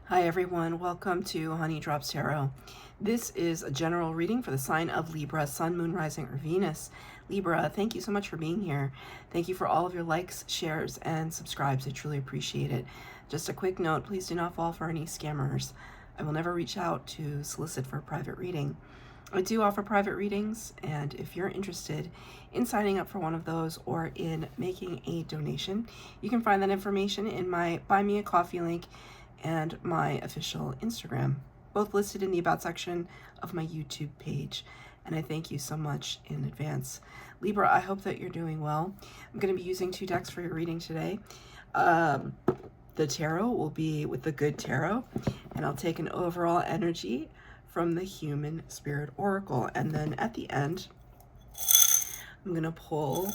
Hi everyone, welcome to Honey Drops Tarot. This is a general reading for the sign of Libra, Sun, Moon, Rising, or Venus. Libra, thank you so much for being here. Thank you for all of your likes, shares, and subscribes. I truly appreciate it. Just a quick note, please do not fall for any scammers. I will never reach out to solicit for a private reading. I do offer private readings, and if you're interested in signing up for one of those or in making a donation, you can find that information in my Buy Me a Coffee link and my official Instagram, both listed in the About section of my YouTube page. And I thank you so much in advance. Libra, I hope that you're doing well. I'm going to be using 2 decks for your reading today. The tarot will be with the Good Tarot, and I'll take an overall energy from the Human Spirit Oracle. And then at the end, I'm going to pull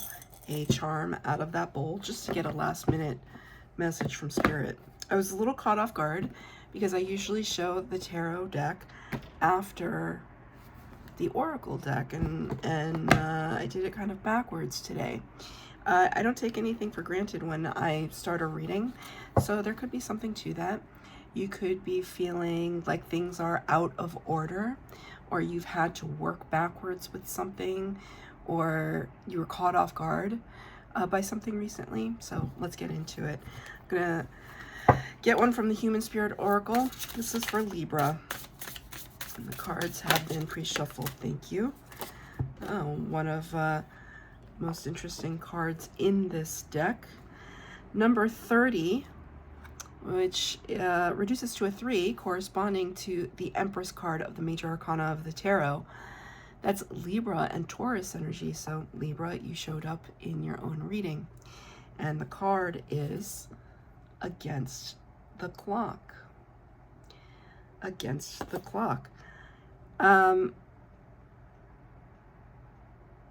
a charm out of that bowl just to get a last minute message from Spirit. I was a little caught off guard because I usually show the tarot deck after the oracle deck, and I did it kind of backwards today. I don't take anything for granted when I start a reading, so there could be something to that. You could be feeling like things are out of order, or you've had to work backwards with something, or you were caught off guard by something recently. So let's get into it. I'm gonna get one from the Human Spirit Oracle. This is for Libra. And the cards have been pre-shuffled, thank you. One of most interesting cards in this deck. Number 30, which reduces to a 3, corresponding to the Empress card of the Major Arcana of the Tarot. That's Libra and Taurus energy. So Libra, you showed up in your own reading. And the card is Against the Clock. Against the Clock.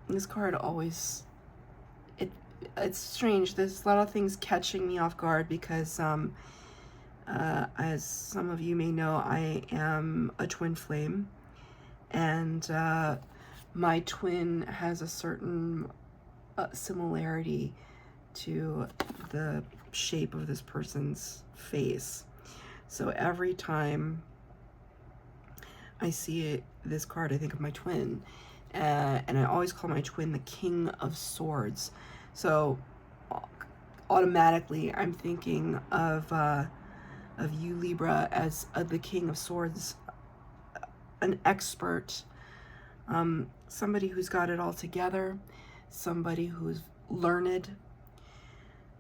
This card always, it's strange. There's a lot of things catching me off guard because as some of you may know, I am a twin flame, and my twin has a certain similarity to the shape of this person's face. So every time I see this card, I think of my twin, and I always call my twin the King of Swords. So automatically I'm thinking of you, Libra, as the King of Swords, an expert, somebody who's got it all together, somebody who's learned.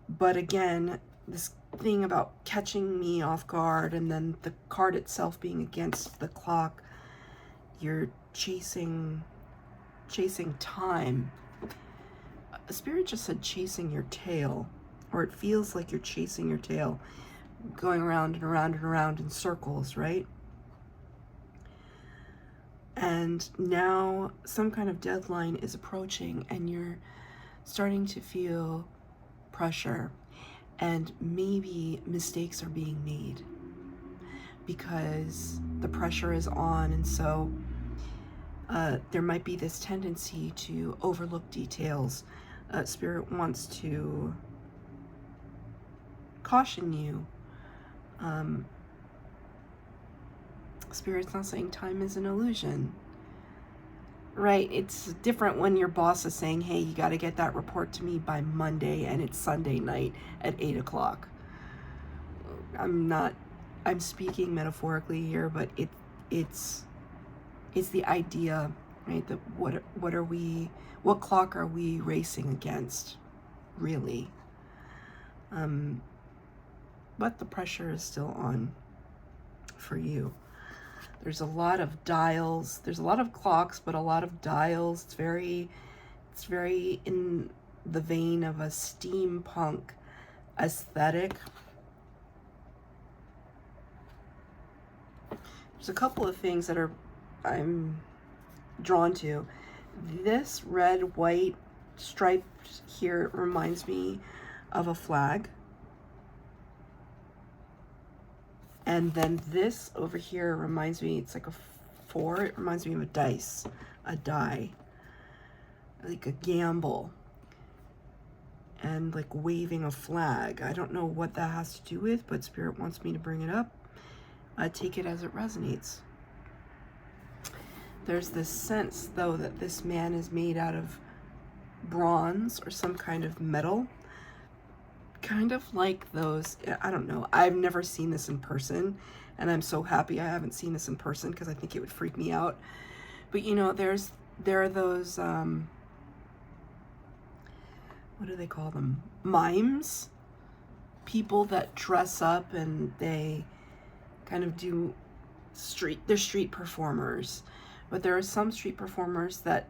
But again, this thing about catching me off guard, and then the card itself being against the clock, you're chasing time. Spirit just said chasing your tail, or it feels like you're chasing your tail, going around and around and around in circles, right? And now some kind of deadline is approaching, and you're starting to feel pressure, and maybe mistakes are being made because the pressure is on. And so there might be this tendency to overlook details. Spirit wants to caution you. Spirit's not saying time is an illusion, right? It's different when your boss is saying, hey, you got to get that report to me by Monday, and it's Sunday night at 8 o'clock. I'm speaking metaphorically here, but it's the idea, right? That what clock are we racing against, really? But the pressure is still on for you. There's a lot of dials. There's a lot of clocks, but a lot of dials. It's very in the vein of a steampunk aesthetic. There's a couple of things that I'm drawn to. This red, white stripe here reminds me of a flag. And then this over here reminds me, it's like a 4. It reminds me of a dice, a die, like a gamble, and like waving a flag. I don't know what that has to do with, but Spirit wants me to bring it up. take it as it resonates. There's this sense, though, that this man is made out of bronze or some kind of metal. Kind of like those, I don't know, I've never seen this in person, and I'm so happy I haven't seen this in person because I think it would freak me out. But you know, there are those, what do they call them? Mimes? People that dress up and they kind of do they're street performers. But there are some street performers that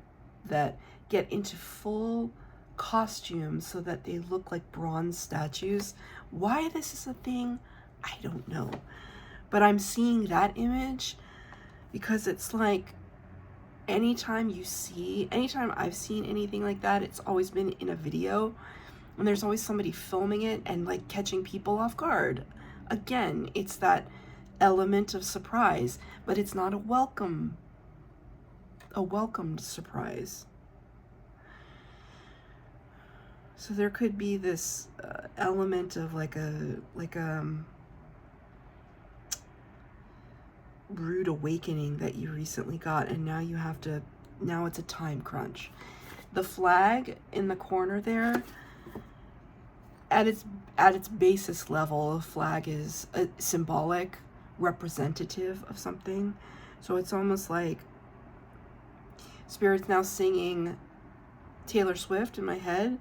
get into full costumes so that they look like bronze statues. Why this is a thing, I don't know. But I'm seeing that image because it's like anytime I've seen anything like that, it's always been in a video, and there's always somebody filming it and like catching people off guard. Again, it's that element of surprise, but it's not a welcomed surprise. So there could be this element of like a rude awakening that you recently got, and now it's a time crunch. The flag in the corner there, at its basis level, a flag is a symbolic representative of something. So it's almost like Spirit's now singing Taylor Swift in my head.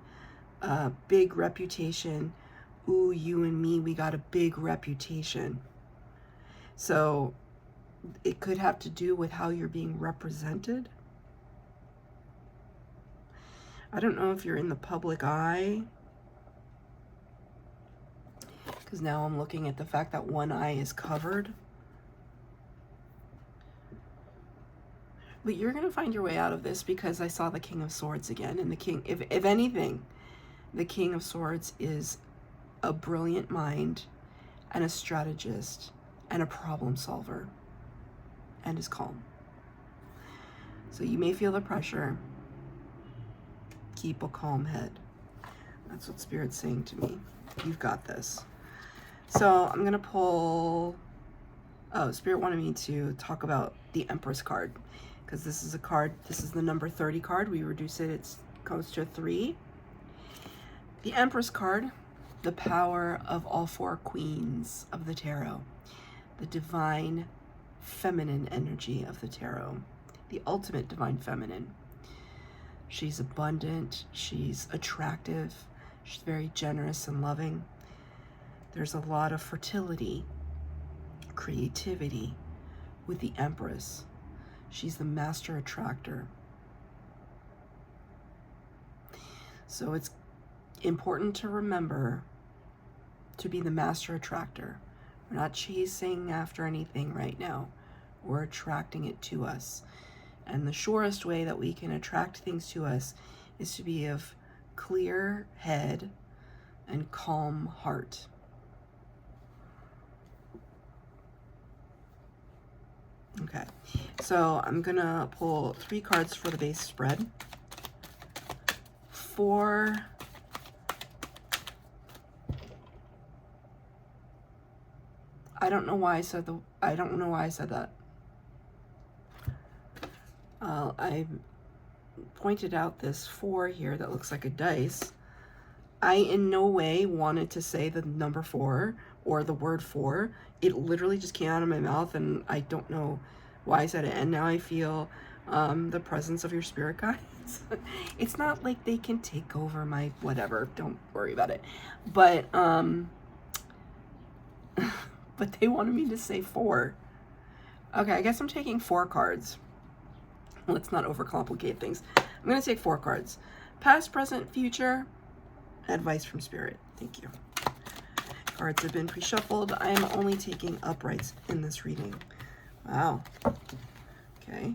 Big reputation. Ooh, you and me, we got a big reputation. So it could have to do with how you're being represented. I don't know if you're in the public eye, because now I'm looking at the fact that one eye is covered. But you're going to find your way out of this, because I saw the King of Swords again. And the King, if anything, the King of Swords is a brilliant mind and a strategist and a problem solver and is calm. So you may feel the pressure. Keep a calm head. That's what Spirit's saying to me. You've got this. So I'm going to pull... Oh, Spirit wanted me to talk about the Empress card, because this is a card, this is the number 30 card. We reduce it, it goes to a 3. The Empress card, the power of all 4 queens of the tarot, the divine feminine energy of the tarot, the ultimate divine feminine. She's abundant, she's attractive, she's very generous and loving. There's a lot of fertility, creativity with the Empress. She's the master attractor. So it's important to remember to be the master attractor. We're not chasing after anything right now. We're attracting it to us. And the surest way that we can attract things to us is to be of clear head and calm heart. Okay, so I'm gonna pull 3 cards for the base spread. 4 I don't know why I said that. I pointed out this 4 here that looks like a dice. I in no way wanted to say the number 4 or the word 4. It literally just came out of my mouth, and I don't know why I said it. And now I feel the presence of your spirit guides. It's not like they can take over my whatever. Don't worry about it. But but they wanted me to say 4. Okay, I guess I'm taking 4 cards. Let's not overcomplicate things. I'm going to take 4 cards. Past, present, future. Advice from Spirit. Thank you. Cards have been pre-shuffled. I am only taking uprights in this reading. Wow. Okay.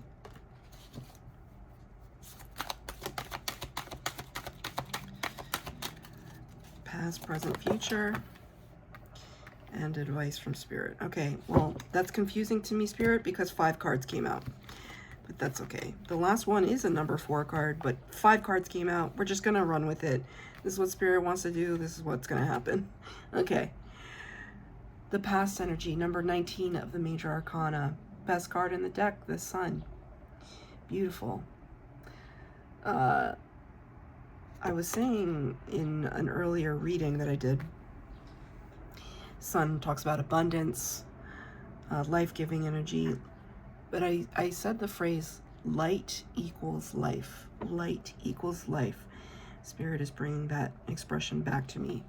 Past, present, future. And advice from Spirit. Okay, well, that's confusing to me, Spirit, because 5 cards came out. But that's okay. The last one is a number 4 card, but 5 cards came out. We're just going to run with it. This is what Spirit wants to do. This is what's going to happen. Okay. the past energy, number 19 of the major arcana. Best card in the deck, the Sun. Beautiful. I was saying in an earlier reading that I did, Sun talks about abundance, life-giving energy, but I said the phrase, light equals life. Light equals life. Spirit is bringing that expression back to me.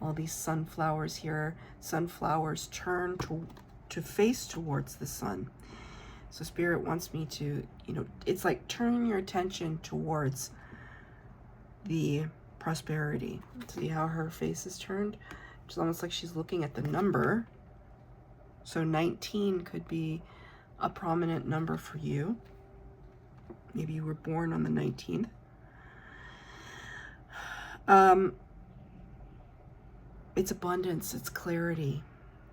All these sunflowers here, sunflowers turn to face towards the sun. So Spirit wants me to, it's like turn your attention towards the prosperity. See how her face is turned? It's almost like she's looking at the number. So 19 could be a prominent number for you. Maybe you were born on the 19th. It's abundance, it's clarity,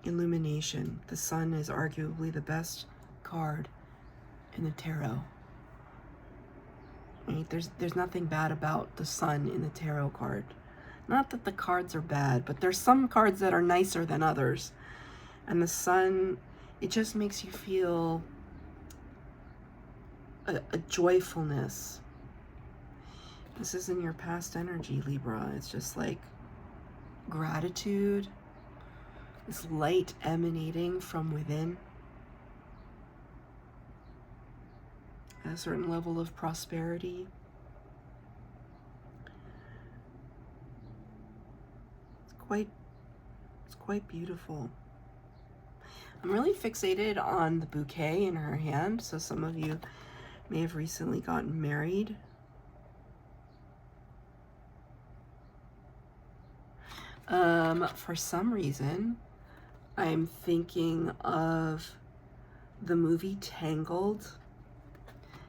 illumination. The Sun is arguably the best card in the tarot. Right? There's nothing bad about the Sun in the tarot card. Not that the cards are bad, but there's some cards that are nicer than others. And the Sun, it just makes you feel a joyfulness. This isn't your past energy, Libra. It's just like gratitude, this light emanating from within, a certain level of prosperity. It's quite beautiful. I'm really fixated on the bouquet in her hand, so some of you may have recently gotten married. For some reason, I'm thinking of the movie Tangled.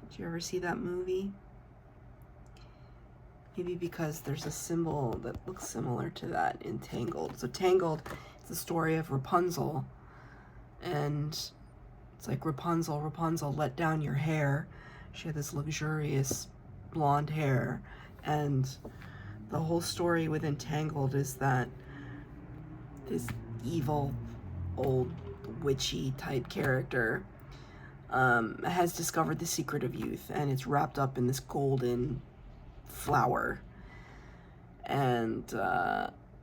Did you ever see that movie? Maybe because there's a symbol that looks similar to that in Tangled. So Tangled is the story of Rapunzel. And it's like, Rapunzel, Rapunzel, let down your hair. She had this luxurious blonde hair. And the whole story within Tangled is that this evil, old, witchy type character has discovered the secret of youth, and it's wrapped up in this golden flower. And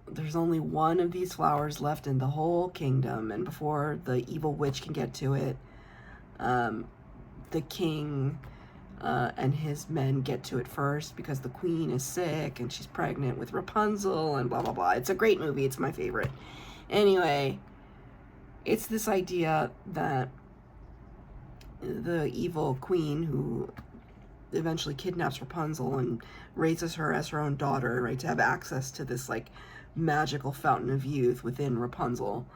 there's only one of these flowers left in the whole kingdom, and before the evil witch can get to it, the king and his men get to it first because the queen is sick and she's pregnant with Rapunzel and blah, blah, blah. It's a great movie. It's my favorite. Anyway, it's this idea that the evil queen who eventually kidnaps Rapunzel and raises her as her own daughter, right, to have access to this like magical fountain of youth within Rapunzel.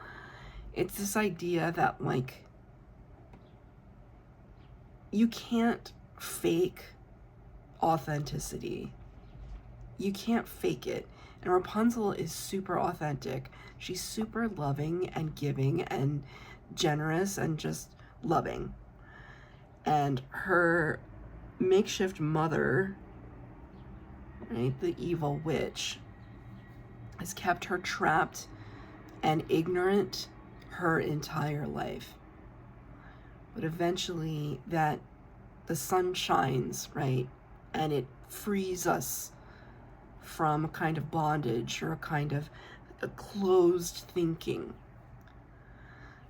It's this idea that like you can't fake authenticity. You can't fake it. And Rapunzel is super authentic. She's super loving and giving and generous and just loving. And her makeshift mother, right, the evil witch, has kept her trapped and ignorant her entire life. But eventually the sun shines, right, and it frees us from a kind of bondage or a kind of a closed thinking.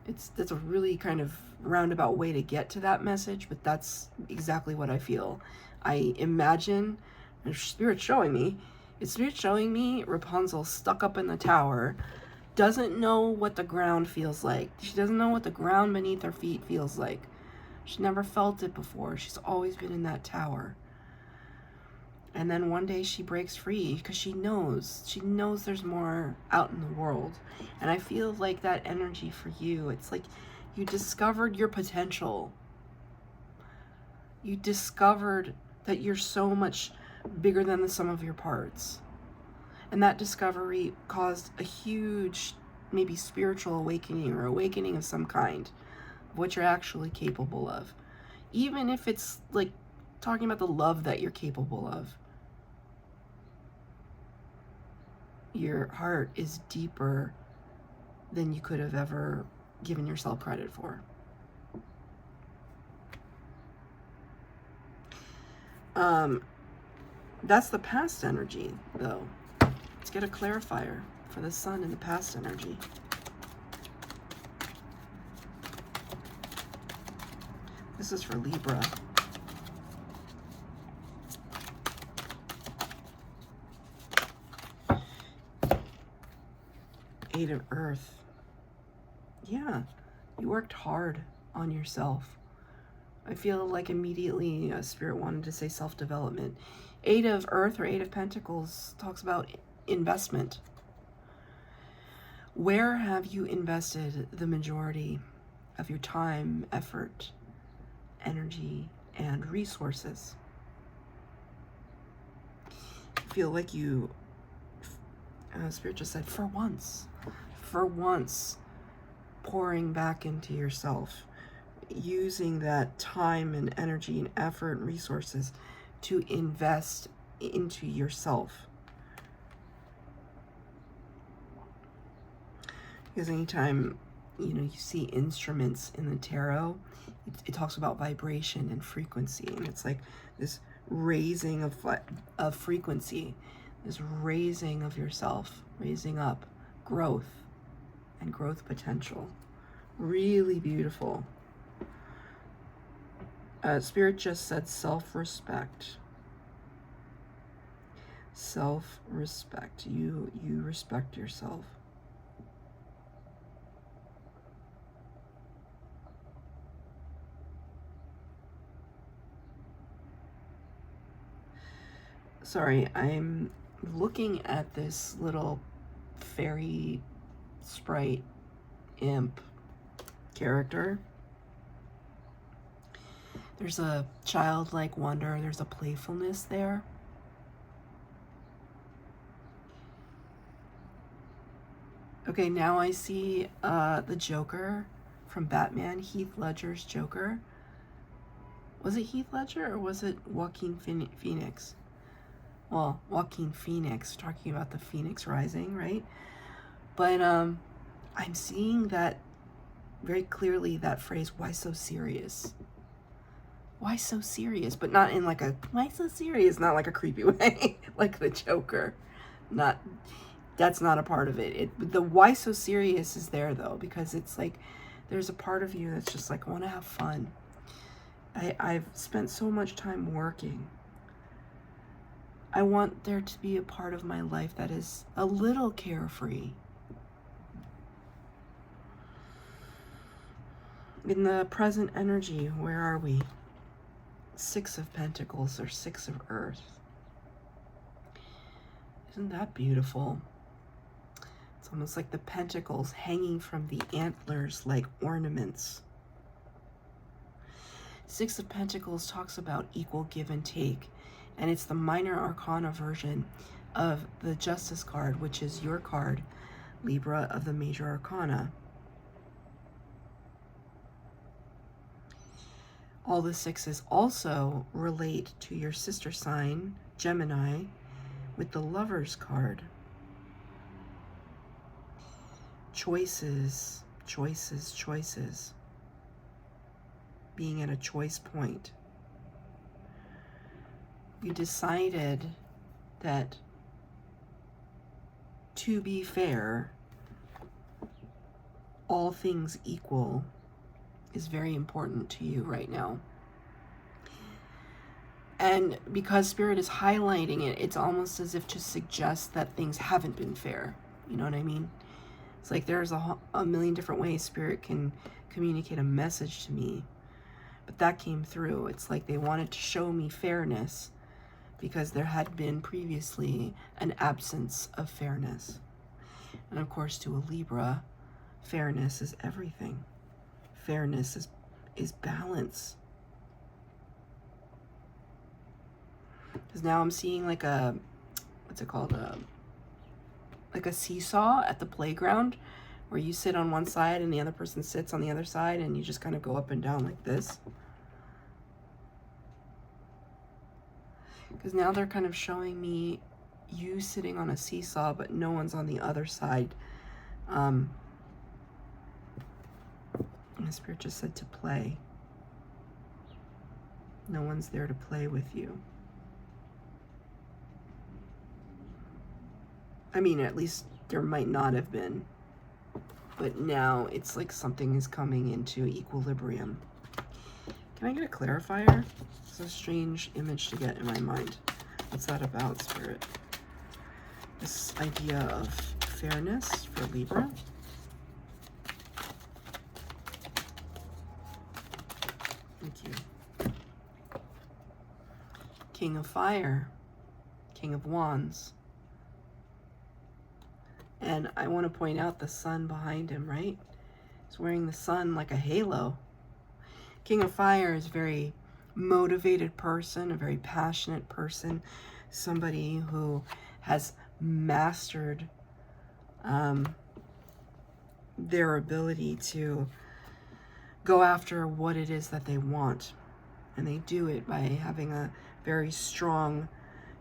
That's a really kind of roundabout way to get to that message, but that's exactly what I feel. I imagine, and Spirit's showing me Rapunzel stuck up in the tower, doesn't know what the ground feels like. She doesn't know what the ground beneath her feet feels like. She never felt it before. She's always been in that tower. And then one day she breaks free because she knows there's more out in the world. And I feel like that energy for you, it's like you discovered your potential. You discovered that you're so much bigger than the sum of your parts. And that discovery caused a huge, maybe spiritual awakening or awakening of some kind of what you're actually capable of. Even if it's like talking about the love that you're capable of. Your heart is deeper than you could have ever given yourself credit for. That's the past energy, though. Let's get a clarifier for the sun in the past energy. This is for Libra. Eight of Earth. Yeah, you worked hard on yourself. I feel like immediately Spirit wanted to say self-development. Eight of Earth or Eight of Pentacles talks about investment. Where have you invested the majority of your time, effort, energy, and resources? I feel like you, Spirit just said, for once, pouring back into yourself, using that time and energy and effort and resources to invest into yourself. Because anytime, you know, you see instruments in the tarot, it talks about vibration and frequency, and it's like this raising of frequency, this raising of yourself, raising up growth and growth potential. Really beautiful. Spirit just said self-respect. Self-respect. You respect yourself. Sorry, I'm looking at this little fairy sprite imp character. There's a childlike wonder, there's a playfulness there. Okay, now I see the Joker from Batman, Heath Ledger's Joker. Was it Heath Ledger or was it Joaquin Phoenix? Well, Joaquin Phoenix, talking about the Phoenix Rising, right? But I'm seeing that very clearly, that phrase, why so serious? Why so serious? But not in like a, why so serious? Not like a creepy way, like the Joker. Not, that's not a part of it. The why so serious is there though, because it's like, there's a part of you that's just like, I want to have fun. I've spent so much time working. I want there to be a part of my life that is a little carefree. In the present energy, where are we? Six of Pentacles or Six of Earth. Isn't that beautiful? It's almost like the pentacles hanging from the antlers like ornaments. Six of Pentacles talks about equal give and take, and it's the minor arcana version of the Justice card, which is your card, Libra, of the major arcana. All the sixes also relate to your sister sign, Gemini, with the Lover's card. Choices, choices, choices. Being at a choice point. You decided that to be fair, all things equal is very important to you right now. And because Spirit is highlighting it, it's almost as if to suggest that things haven't been fair. You know what I mean? It's like there's a million different ways Spirit can communicate a message to me. But that came through. It's like they wanted to show me fairness because there had been previously an absence of fairness. And of course, to a Libra, fairness is everything. Fairness is balance. Because now I'm seeing like a, what's it called? Like a seesaw at the playground where you sit on one side and the other person sits on the other side and you just kind of go up and down like this. Because now they're kind of showing me you sitting on a seesaw, but no one's on the other side. And the Spirit just said to play. No one's there to play with you. I mean, at least there might not have been. But now it's like something is coming into equilibrium. Can I get a clarifier? It's a strange image to get in my mind. What's that about, Spirit? This idea of fairness for Libra. Thank you. King of Fire. King of Wands. And I want to point out the sun behind him, right? He's wearing the sun like a halo. King of Fire is a very motivated person, a very passionate person, somebody who has mastered their ability to go after what it is that they want. And they do it by having a very strong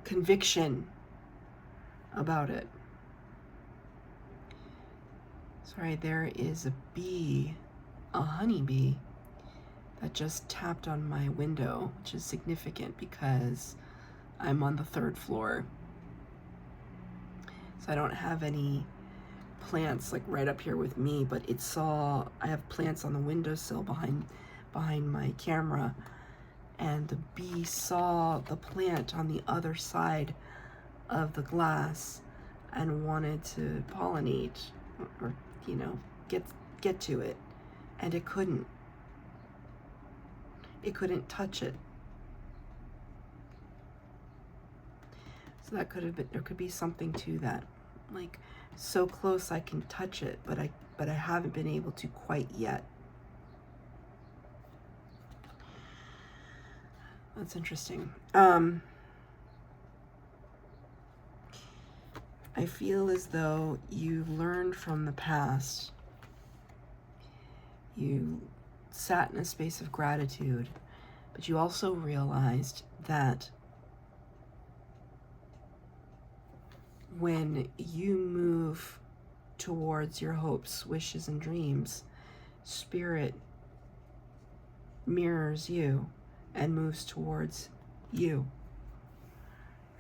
conviction about it. Sorry, there is a bee, a honeybee, that just tapped on my window, which is significant because I'm on the 3rd floor. So I don't have any plants like right up here with me, but I have plants on the windowsill behind my camera, and the bee saw the plant on the other side of the glass and wanted to pollinate or get to it, and it couldn't touch it. So that could have been, there could be something to that, like so close I can touch it, but I haven't been able to quite yet. That's interesting. I feel as though you learned from the past. You sat in a space of gratitude, but you also realized that when you move towards your hopes, wishes, and dreams, Spirit mirrors you and moves towards you,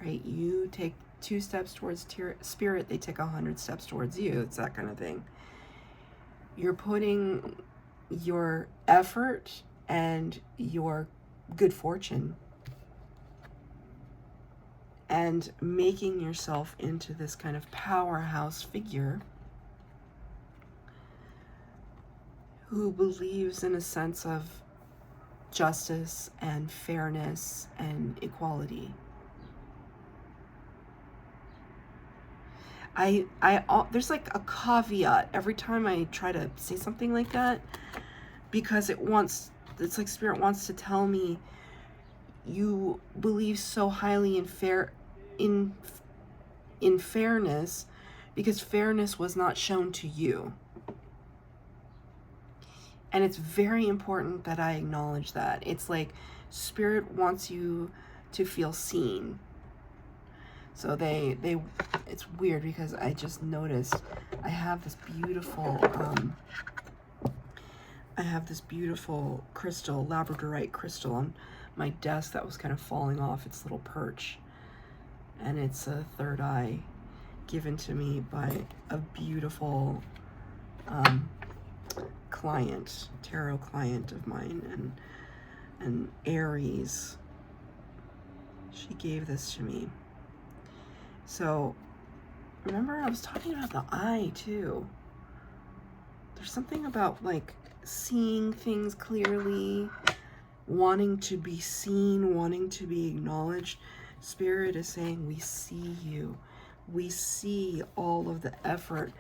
right? You take 2 steps towards Spirit, they take 100 steps towards you. It's that kind of thing. You're putting your effort and your good fortune and making yourself into this kind of powerhouse figure who believes in a sense of justice and fairness and equality. There's like a caveat every time I try to say something like that, because it's like Spirit wants to tell me you believe so highly in fairness because fairness was not shown to you. And it's very important that I acknowledge that. It's like Spirit wants you to feel seen. So it's weird because I just noticed I have this beautiful crystal, labradorite crystal on my desk that was kind of falling off its little perch. And it's a third eye given to me by a beautiful tarot client of mine, and Aries. She gave this to me. So remember I was talking about the eye too. There's something about like seeing things clearly, wanting to be seen, wanting to be acknowledged. Spirit is saying, we see you. We see all of the effort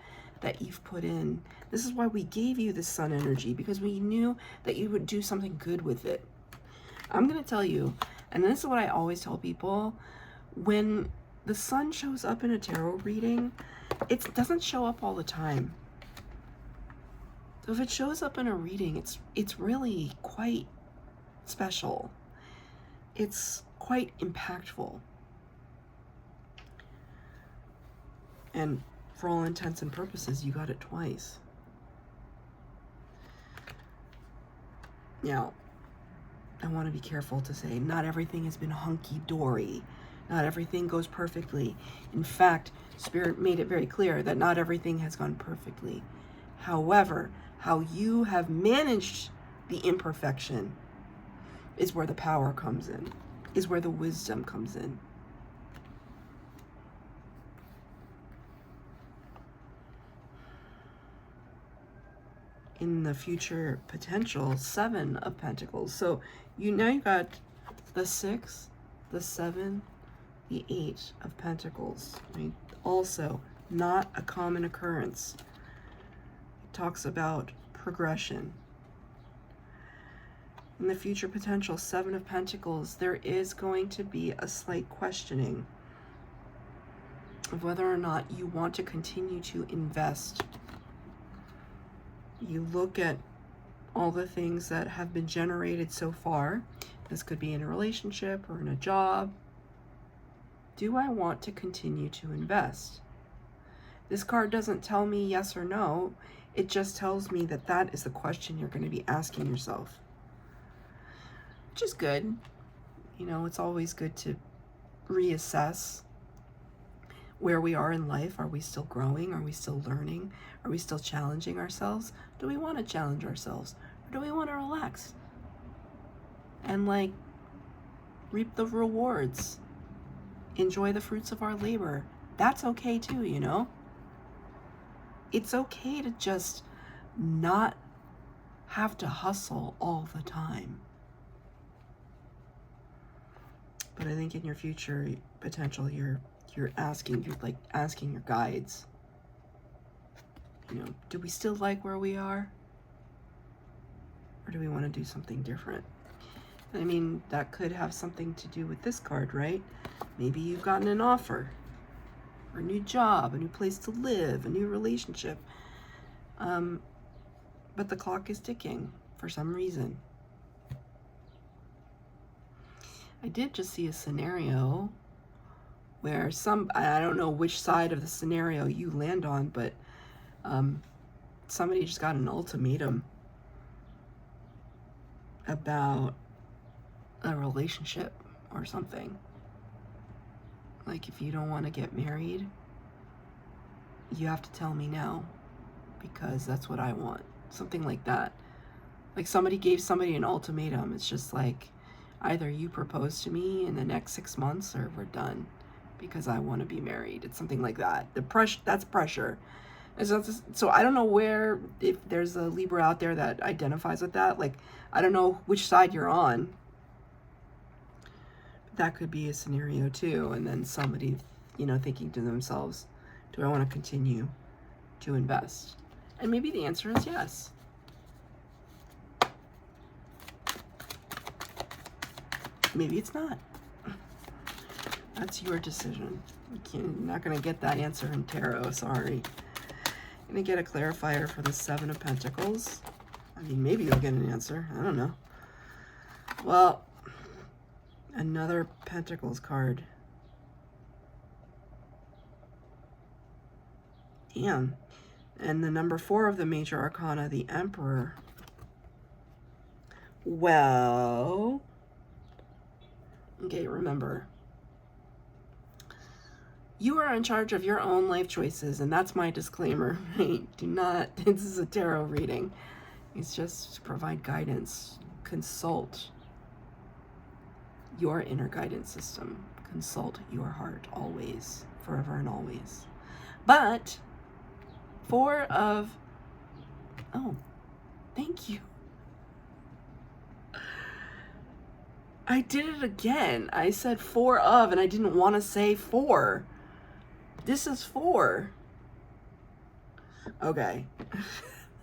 that you've put in. This is why we gave you the sun energy, because we knew that you would do something good with it. I'm going to tell you, and this is what I always tell people, when the sun shows up in a tarot reading, it doesn't show up all the time. So if it shows up in a reading, it's really quite special. It's quite impactful. And for all intents and purposes, you got it twice. Now, I want to be careful to say not everything has been hunky-dory. Not everything goes perfectly. In fact, Spirit made it very clear that not everything has gone perfectly. However, how you have managed the imperfection is where the power comes in, is where the wisdom comes in. In the future potential, 7 of Pentacles. So now you got the 6, the 7, the 8 of Pentacles. Right? Also, not a common occurrence. It talks about progression. In the future potential, 7 of Pentacles, there is going to be a slight questioning of whether or not you want to continue to invest. You look at all the things that have been generated so far. This could be in a relationship or in a job. Do I want to continue to invest? This card doesn't tell me yes or no. It just tells me that that is the question you're going to be asking yourself. Which is good. You know, it's always good to reassess where we are in life. Are we still growing? Are we still learning? Are we still challenging ourselves? Do we want to challenge ourselves? Or do we want to relax and like reap the rewards? Enjoy the fruits of our labor. That's okay too, you know? It's okay to just not have to hustle all the time. But I think in your future potential, you're asking your guides, you know, do we still like where we are? Or do we want to do something different? I mean, that could have something to do with this card, right? Maybe you've gotten an offer, or a new job, a new place to live, a new relationship. But the clock is ticking for some reason. I did just see a scenario where I don't know which side of the scenario you land on, but somebody just got an ultimatum about a relationship or something. Like, if you don't want to get married, you have to tell me now, because that's what I want. Something like that. Like, somebody gave somebody an ultimatum. It's just like, either you propose to me in the next 6 months or we're done, because I want to be married. It's something like that. That's pressure. So I don't know if there's a Libra out there that identifies with that. Like, I don't know which side you're on. That could be a scenario too. And then somebody, you know, thinking to themselves, do I want to continue to invest? And maybe the answer is yes. Maybe it's not. That's your decision. You're not going to get that answer in tarot, sorry. I'm going to get a clarifier for the 7 of Pentacles. I mean, maybe you'll get an answer. I don't know. Well, another Pentacles card. Damn. And the number 4 of the major arcana, the Emperor. Well, okay, remember, you are in charge of your own life choices, and that's my disclaimer, right? This is a tarot reading. It's just to provide guidance. Consult your inner guidance system. Consult your heart always, forever and always. But 4 of, oh, thank you. I did it again. I said 4 of, and I didn't want to say 4. This is 4. Okay.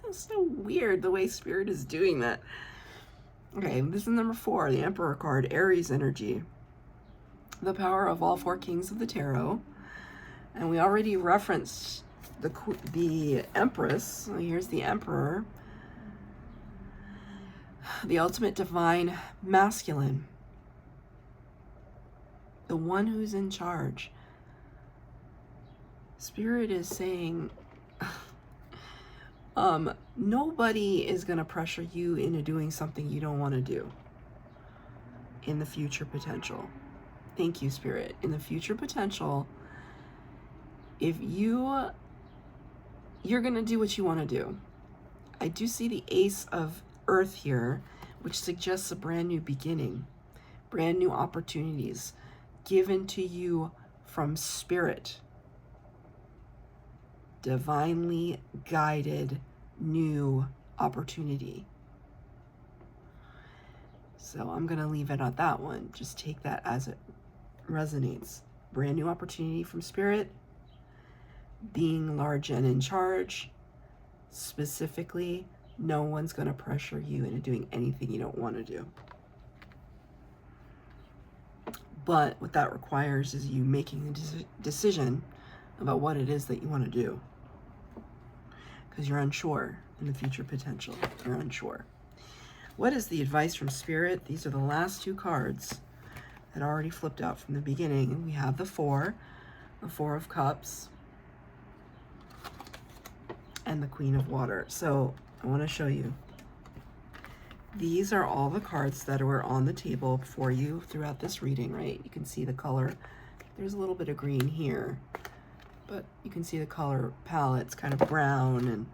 That's so weird the way Spirit is doing that. Okay, this is number 4, the Emperor card, Aries energy. The power of all 4 kings of the tarot. And we already referenced the Empress. So here's the Emperor. The ultimate divine masculine. The one who's in charge. Spirit is saying, Nobody is going to pressure you into doing something you don't want to do in the future potential. Thank you, Spirit. In the future potential, if you're going to do what you want to do. I do see the Ace of Earth here, which suggests a brand new beginning, brand new opportunities given to you from Spirit. Divinely guided new opportunity. So I'm going to leave it at that one. Just take that as it resonates. Brand new opportunity from Spirit. Being large and in charge. Specifically, no one's going to pressure you into doing anything you don't want to do. But what that requires is you making a decision about what it is that you want to do. Because you're unsure in the future potential. You're unsure. What is the advice from Spirit? These are the last two cards that already flipped out from the beginning. And we have the Four of Cups, and the Queen of Water. So I want to show you. These are all the cards that were on the table for you throughout this reading, right? You can see the color. There's a little bit of green here, but you can see the color palette's kind of brown and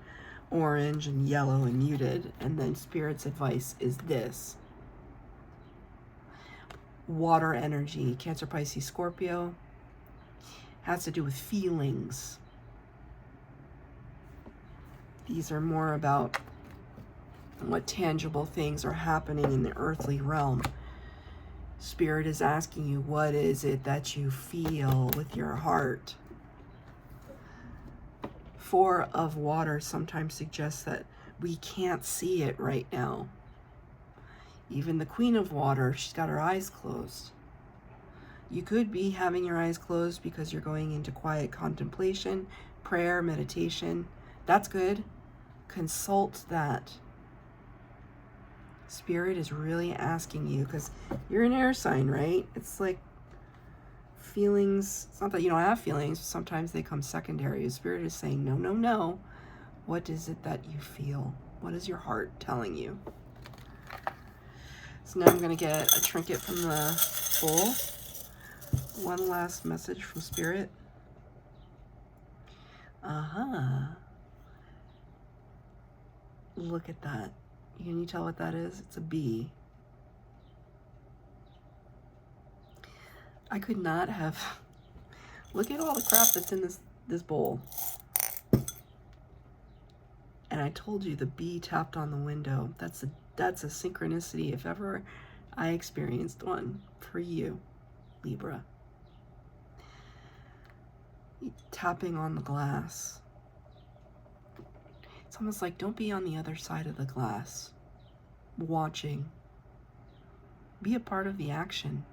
orange and yellow and muted. And then Spirit's advice is this. Water energy, Cancer, Pisces, Scorpio, has to do with feelings. These are more about what tangible things are happening in the earthly realm. Spirit is asking you, what is it that you feel with your heart? Four of Water sometimes suggests that we can't see it right now. Even the Queen of Water, she's got her eyes closed. You could be having your eyes closed because you're going into quiet contemplation, prayer, meditation. That's good. Consult that. Spirit is really asking you, because you're an air sign, right? It's like feelings. It's not that you don't have feelings. Sometimes they come secondary. Spirit is saying, no, no, no. What is it that you feel? What is your heart telling you? So now I'm going to get a trinket from the bowl. One last message from Spirit. Look at that. Can you tell what that is? It's a bee. I could not have... Look at all the crap that's in this bowl. And I told you the bee tapped on the window. That's a synchronicity if ever I experienced one for you, Libra. Tapping on the glass. It's almost like, don't be on the other side of the glass, watching. Be a part of the action.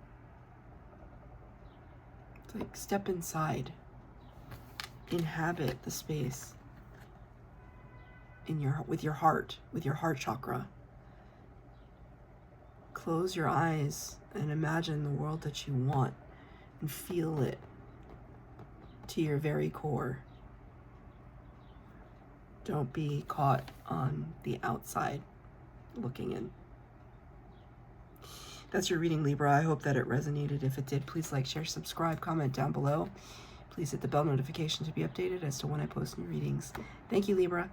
It's like, step inside. Inhabit the space with your heart chakra. Close your eyes and imagine the world that you want and feel it to your very core. Don't be caught on the outside looking in. That's your reading, Libra. I hope that it resonated. If it did, please like, share, subscribe, comment down below. Please hit the bell notification to be updated as to when I post new readings. Thank you, Libra.